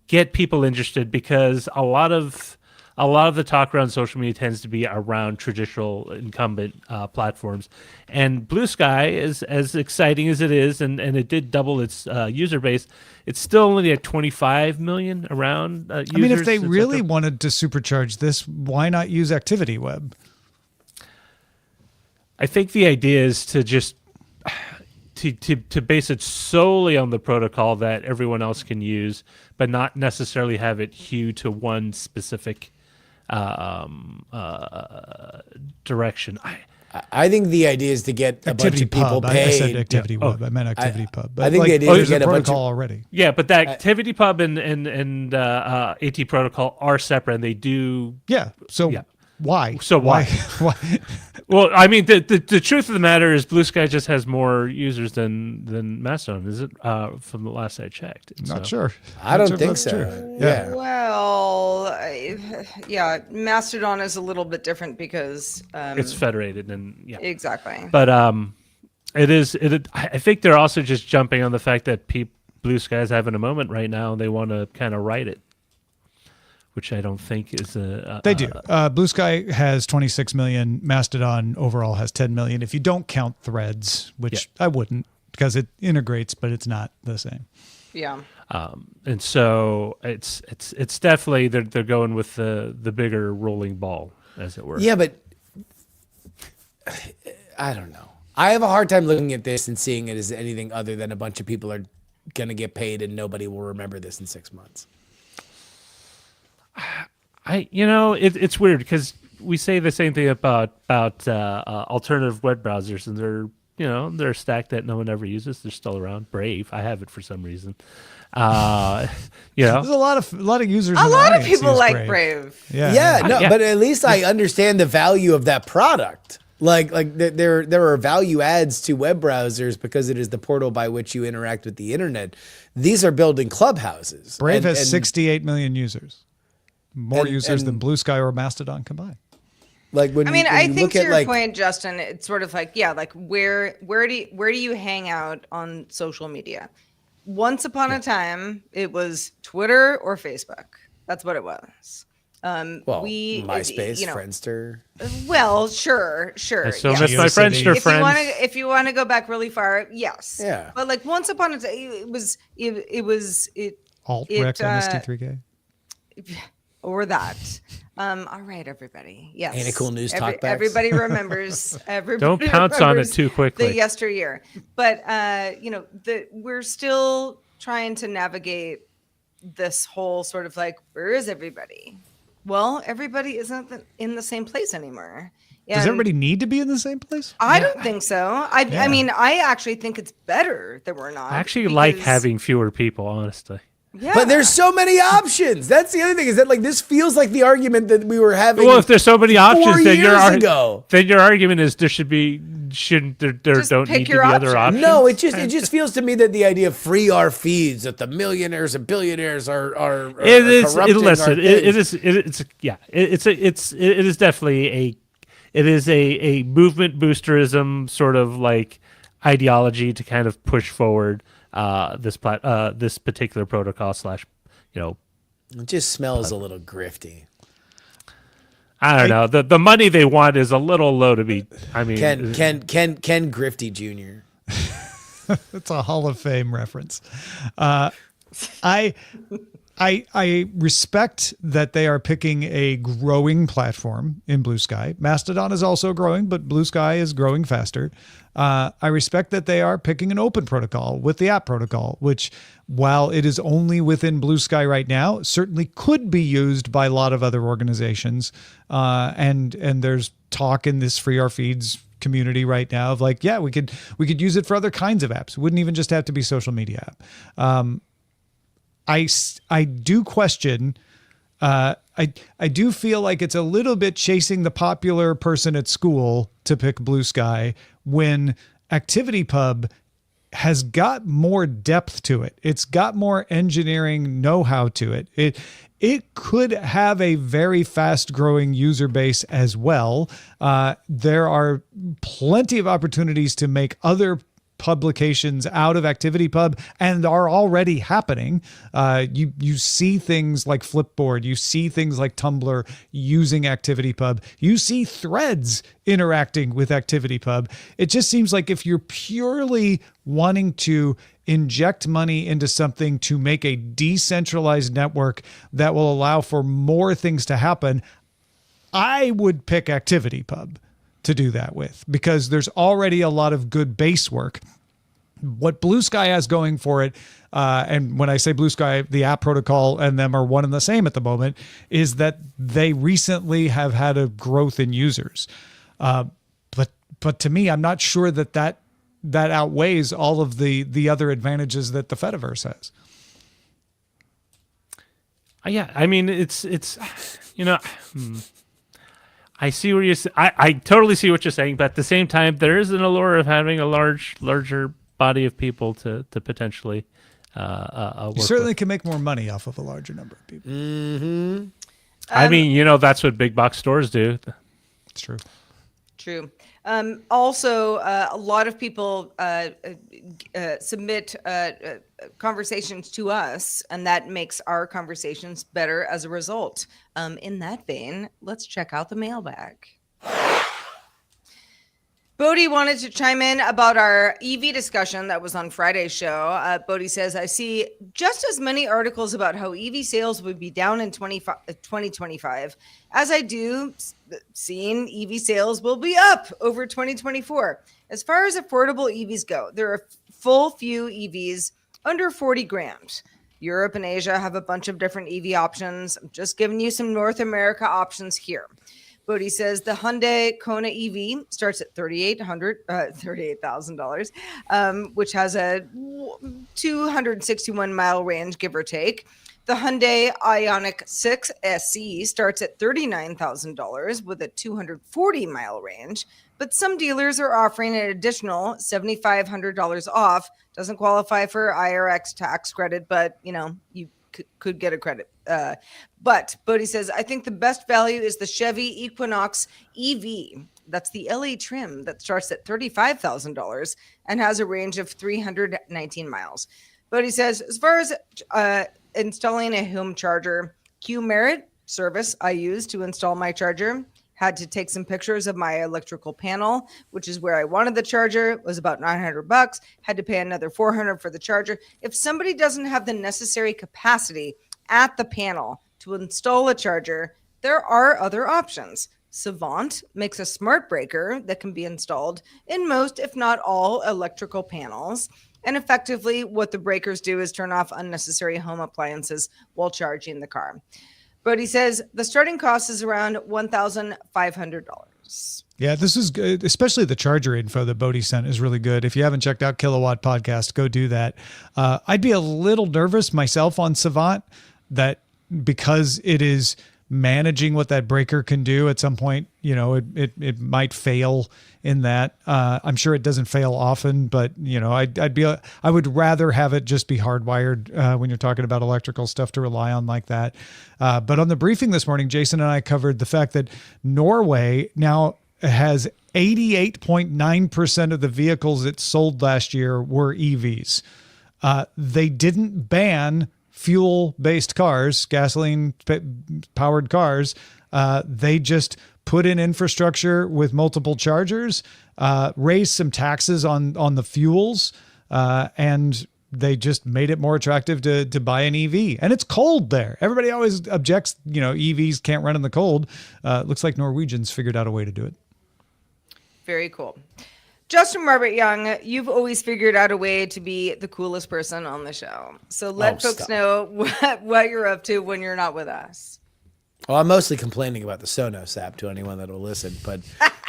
D: get people interested, because a lot of the talk around social media tends to be around traditional incumbent platforms. And Blue Sky is as exciting as it is, and it did double its user base. It's still only at 25 million around users.
B: I mean, if they
D: It's
B: really
D: like
B: wanted to supercharge this, why not use Activity Web?
D: I think the idea is to just to base it solely on the protocol that everyone else can use, but not necessarily have it hew to one specific direction.
C: I think the idea is to get a bunch of people
B: pub.
C: paid.
B: I said activity web. I meant activity pub. But
C: I think the idea is
B: there's
C: to get
B: a
C: a bunch
B: protocol
C: of
B: already.
D: Yeah, but the activity pub and AT protocol are separate, and they do.
B: Yeah. So
D: Yeah.
B: why?
D: So why?
B: Why?
D: Well, I mean, the truth of the matter is, Blue Sky just has more users than Mastodon. Is it? From the last I checked.
B: Not sure.
C: I
B: Not
C: don't
B: sure if
C: think
B: that's
C: so.
B: true.
C: Yeah.
A: Well, yeah, Mastodon is a little bit different because
D: It's federated, and yeah,
A: exactly.
D: but it is. I think they're also just jumping on the fact that Blue Sky is having a moment right now, and they want to kind of ride it, which I don't think is a.
B: They do. Blue Sky has 26 million. Mastodon overall has 10 million. If you don't count Threads, which I wouldn't, because it integrates, but it's not the same.
A: Yeah.
D: And so it's definitely they're going with the bigger rolling ball, as it were.
C: Yeah, but I don't know. I have a hard time looking at this and seeing it as anything other than a bunch of people are going to get paid and nobody will remember this in 6 months.
D: It's weird because we say the same thing about alternative web browsers, and they're a stack that no one ever uses. They're still around. Brave, I have it for some reason.
B: There's a lot of users.
A: A
B: in the
A: lot of
B: audience
A: people
B: use
A: like Brave.
C: Yeah, no,
D: Yeah.
C: but at least I understand the value of that product. Like there are value adds to web browsers because it is the portal by which you interact with the internet. These are building clubhouses.
B: Brave
C: And-
B: has
C: and,
B: 68 million users. More
C: And-
B: users than
C: and-
B: Blue Sky or Mastodon combined.
C: Like when
A: I mean,
C: when
A: I
C: you
A: think
C: look
A: to
C: at
A: your
C: like
A: point, Justin, it's sort of like, yeah, like where do you hang out on social media? Once upon a time, it was Twitter or Facebook. That's what it was.
C: MySpace,
A: you know,
C: Friendster.
A: Well, sure.
D: I still
A: yeah.
D: miss my
B: Geocities.
D: Friendster
A: If you want
D: friends.
A: to, if you want to go back really far, yes.
C: Yeah.
A: But like once upon a time, it
B: Alt
A: It,
B: Rec MST3K.
A: or that. All right, everybody. Yes.
C: Ain't it cool news talkbacks?
A: Everybody remembers. Everybody
D: Don't pounce on it
A: remembers
D: too quickly.
A: The yesteryear, but we're still trying to navigate this whole sort of like, where is everybody? Well, everybody isn't in the same place anymore.
B: Does
A: And
B: everybody need to be in the same place?
A: I don't think so. I
B: Yeah.
A: mean, I actually think it's better that we're not.
D: I actually like
A: because-
D: having fewer people, honestly.
A: Yeah.
C: But there's so many options. That's the other thing is that like this feels like the argument that we were having.
D: Well, if there's so many options, then
C: years ago.
D: then your argument is shouldn't there
A: Just
D: don't
A: pick
D: need to
A: your
D: be other
A: option.
D: options.
C: No, it just feels to me that the idea of free our feeds, that the millionaires and billionaires are
D: It is.
C: corrupting
D: Listen,
C: our
D: it
C: things.
D: is. Yeah. It is definitely a movement boosterism sort of like ideology to kind of push forward this particular protocol /
C: It just smells a little grifty.
D: I don't know. The money they want is a little low to be. I mean,
C: Ken Grifty Jr.
B: It's a Hall of Fame reference. I respect that they are picking a growing platform in Blue Sky. Mastodon is also growing, but Blue Sky is growing faster. I respect that they are picking an open protocol with the app protocol, which, while it is only within Blue Sky right now, certainly could be used by a lot of other organizations. And there's talk in this Free Our Feeds community right now of like, yeah, we could use it for other kinds of apps. It wouldn't even just have to be social media app. I do question. I do feel like it's a little bit chasing the popular person at school to pick Blue Sky when ActivityPub has got more depth to it. It's got more engineering know-how to it. It could have a very fast-growing user base as well. There are plenty of opportunities to make other publications out of ActivityPub and are already happening. You see things like Flipboard, you see things like Tumblr using ActivityPub, you see Threads interacting with ActivityPub. It just seems like if you're purely wanting to inject money into something to make a decentralized network that will allow for more things to happen, I would pick ActivityPub to do that with, because there's already a lot of good base work. What Blue Sky has going for it, and when I say Blue Sky, the app protocol and them are one and the same at the moment, is that they recently have had a growth in users. But to me, I'm not sure that outweighs all of the other advantages that the Fediverse has.
D: Yeah, I mean, it's I see where I totally see what you're saying, but at the same time, there is an allure of having a larger body of people to potentially work
B: You certainly
D: with.
B: can make more money off of a larger number of people.
C: Mm-hmm.
D: I mean, that's what big box stores do.
B: It's true.
A: True. Also, a lot of people submit conversations to us, and that makes our conversations better as a result. In that vein, let's check out the mailbag. Bodhi wanted to chime in about our EV discussion that was on Friday's show. Bodhi says, I see just as many articles about how EV sales would be down in 2025 as I do seeing EV sales will be up over 2024. As far as affordable EVs go, there are full few EVs under 40 grand. Europe and Asia have a bunch of different EV options. I'm just giving you some North America options here. Bodhi says the Hyundai Kona EV starts at $38,000, which has a 261 mile range, give or take. The Hyundai Ioniq 6 SE starts at $39,000 with a 240 mile range, but some dealers are offering an additional $7,500 off. Doesn't qualify for IRS tax credit, but you could get a credit. But Bodhi says, I think the best value is the Chevy Equinox EV. That's the LE trim that starts at $35,000 and has a range of 319 miles. Bodhi says, as far as installing a home charger, Merritt service I use to install my charger. Had to take some pictures of my electrical panel, which is where I wanted the charger. It was about $900. Had to pay another $400 for the charger. If somebody doesn't have the necessary capacity at the panel to install a charger, there are other options. Savant makes a smart breaker that can be installed in most, if not all, electrical panels. And effectively, what the breakers do is turn off unnecessary home appliances while charging the car. But he says the starting cost is around $1,500.
B: Yeah, this is good. Especially the charger info that Bodhi sent is really good. If you haven't checked out Kilowatt Podcast, go do that. I'd be a little nervous myself on Savant that because it is managing what that breaker can do at some point, it might fail in that. I'm sure it doesn't fail often, but I would rather have it just be hardwired when you're talking about electrical stuff to rely on like that. But on the briefing this morning, Jason and I covered the fact that Norway now has 88.9% of the vehicles it sold last year were EVs. They didn't ban fuel-based cars, gasoline-powered cars. They just put in infrastructure with multiple chargers, raised some taxes on the fuels, and they just made it more attractive to buy an EV. And it's cold there. Everybody always objects, EVs can't run in the cold. Looks like Norwegians figured out a way to do it.
A: Very cool. Justin Robert Young, you've always figured out a way to be the coolest person on the show. So let folks know what you're up to when you're not with us.
C: Well, I'm mostly complaining about the Sonos app to anyone that will listen. But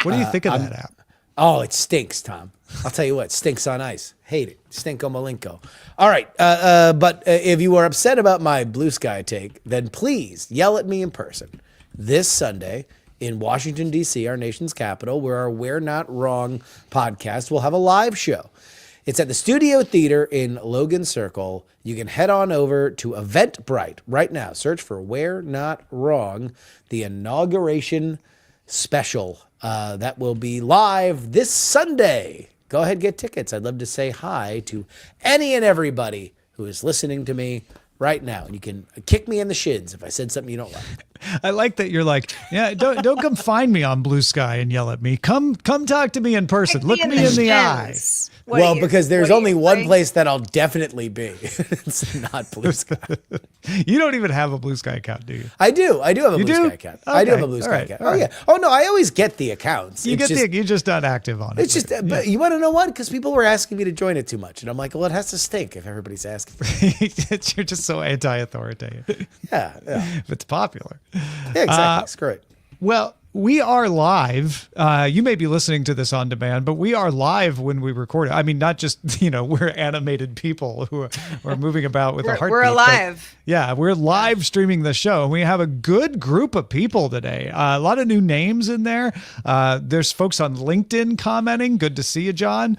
B: what do you think of that app?
C: Oh, it stinks, Tom. I'll tell you what, stinks on ice. Hate it. Stinko malinko. All right. But if you are upset about my Blue Sky take, then please yell at me in person this Sunday in Washington, D.C., our nation's capital, where our We're Not Wrong podcast will have a live show. It's at the Studio Theater in Logan Circle. You can head on over to Eventbrite right now. Search for We're Not Wrong, the inauguration special that will be live this Sunday. Go ahead, get tickets. I'd love to say hi to any and everybody who is listening to me right now. And you can kick me in the shins if I said something you don't like.
B: I like that you're like, yeah, don't come find me on Blue Sky and yell at me. Come talk to me in person. Look me in the eye.
C: Well, because there's only one place that I'll definitely be. It's not Blue Sky.
B: You don't even have a Blue Sky account, do you?
C: I do have a Blue
B: do?
C: Sky account. I do have a Blue Sky account. Oh yeah. Oh no, I always get the accounts.
B: You're just not active on it.
C: It's just, but you want to know what? Because people were asking me to join it too much, and I'm like, well, it has to stink if everybody's asking.
B: You're just so anti-authoritative.
C: Yeah.
B: If it's popular.
C: Yeah, exactly. Screw it.
B: Well, we are live. You may be listening to this on demand, but we are live when we record it. I mean, not just, we're animated people who are moving about with a heartbeat.
A: We're alive.
B: Yeah, we're live streaming the show. And we have a good group of people today. A lot of new names in there. There's folks on LinkedIn commenting. Good to see you, John.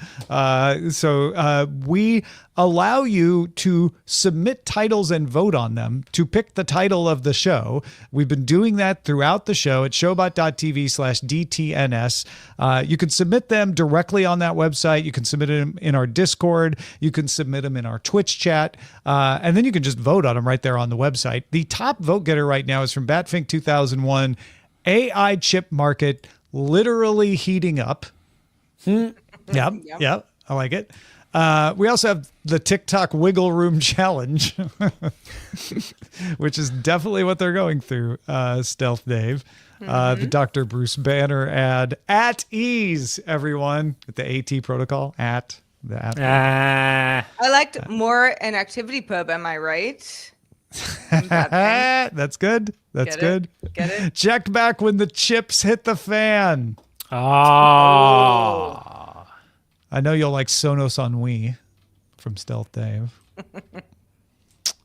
B: So we allow you to submit titles and vote on them to pick the title of the show. We've been doing that throughout the show at showbot.tv/DTNS. You can submit them directly on that website. You can submit them in our Discord. You can submit them in our Twitch chat. And then you can just vote on them right there on the website. The top vote getter right now is from Batfink 2001. AI chip market literally heating up. Yep. I like it. We also have the TikTok Wiggle Room Challenge, which is definitely what they're going through, Stealth Dave. The Dr. Bruce Banner ad, at ease, everyone, with the AT protocol, at the at.
A: I liked more an activity pub, am I right?
B: That's good. That's good.
A: Get it?
B: Check back when the chips hit the fan.
D: Oh.
B: I know you'll like Sonos Ennui from Stealth Dave.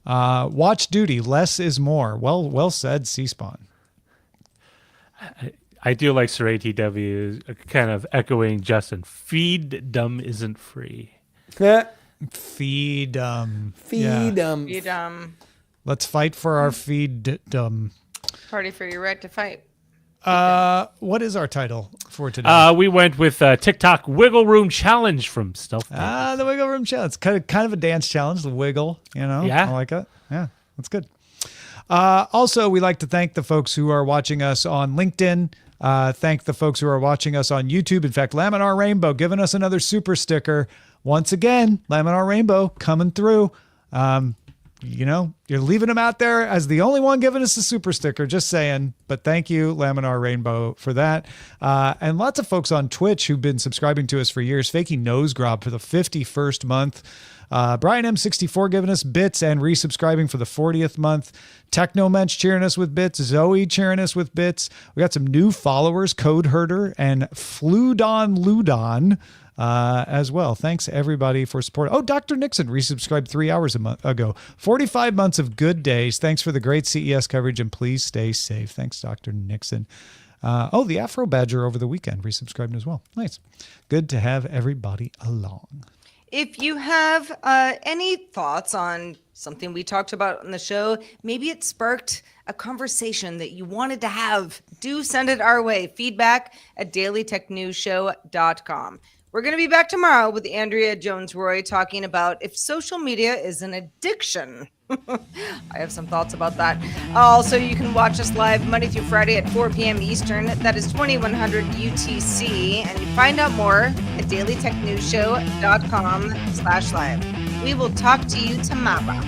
B: Watch Duty, less is more. Well said, C-Spawn.
D: I do like Sir ATW kind of echoing Justin. Feed dumb isn't free.
B: Feed Let's fight for our feed dumb.
A: Party for your right to fight.
B: What is our title for today?
D: We went with TikTok Wiggle Room Challenge from Stealth.
B: The Wiggle Room Challenge. Kind of a dance challenge, the wiggle,
D: Yeah.
B: I like it. Yeah, that's good. Also, we like to thank the folks who are watching us on LinkedIn. Thank the folks who are watching us on YouTube. In fact, Laminar Rainbow giving us another super sticker. Once again, Laminar Rainbow coming through. You're leaving them out there as the only one giving us a super sticker, just saying. But thank you, Laminar Rainbow, for that. And lots of folks on Twitch who've been subscribing to us for years. Faking Nose Grob for the 51st month. Brian M64 giving us bits and resubscribing for the 40th month. Technomensch cheering us with bits. Zoe cheering us with bits. We got some new followers, Code Herder and Fludon Ludon. As well. Thanks everybody for support. Oh, Dr. Nixon resubscribed 3 hours ago. 45 months of good days. Thanks for the great CES coverage and please stay safe. Thanks, Dr. Nixon. The Afro Badger over the weekend resubscribed as well. Nice. Good to have everybody along.
A: If you have any thoughts on something we talked about on the show, maybe it sparked a conversation that you wanted to have, do send it our way. feedback@dailytechnewsshow.com. We're going to be back tomorrow with Andrea Jones-Rooy talking about if social media is an addiction. I have some thoughts about that. Also, you can watch us live Monday through Friday at 4 p.m. Eastern. That is 2100 UTC. And you find out more at dailytechnewsshow.com/live. We will talk to you tomorrow.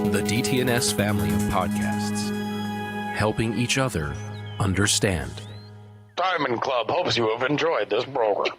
E: The DTNS family of podcasts, helping each other understand.
F: Diamond Club hopes you have enjoyed this program.